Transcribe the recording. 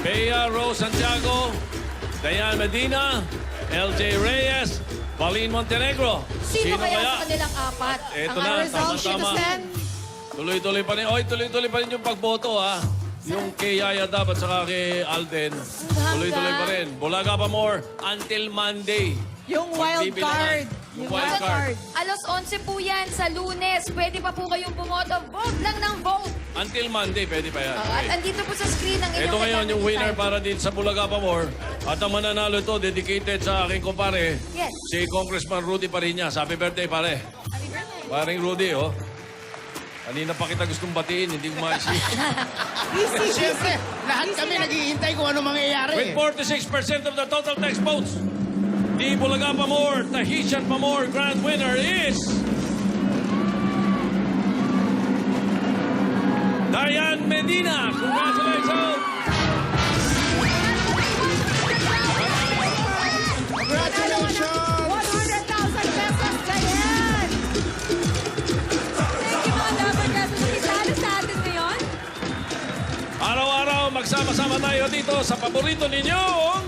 Bea Rose Santiago, Dayan Medina, LJ Reyes, Pauline Montenegro. Sino kaya sa kanilang apat? Ito Ang na, result sheet tama-tama. is then... Tuloy-tuloy pa rin. Oy, tuloy-tuloy pa rin yung pagboto, ha? Yung kay Yaya Dab at saka kay Alden. Tuloy-tuloy pa rin. Bulaga pa more until Monday. Yung wild Magbibilangan. card. Yung wild card. Alas 11 po yan sa Lunes. Pwede pa po kayong bumoto. Vote lang ng vote. Until Monday, pwede pa yan. At Okay. andito po sa screen ang Ito inyong ngayon, yung winner time. para din sa Bulaga pa more. At ang mananalo ito, dedicated sa aking kumpare, Yes. si Congressman Rudy Pariñas. Happy birthday, pare. Happy birthday. Paring Rudy, oh. Kanina pa kita gustong batiin, hindi ko maisip. Siyempre, lahat kami naghihintay kung ano mangyayari. With 46% of the total text votes, the Bulaga Pamor Tahitian Pamor grand winner is... Dayan Medina. Congratulations! Congratulations! 100,000 pesos, Dayan! Thank you mga Lover Girls. Makisalo sa atin ngayon. Araw-araw, magsama-sama tayo dito sa paborito ninyong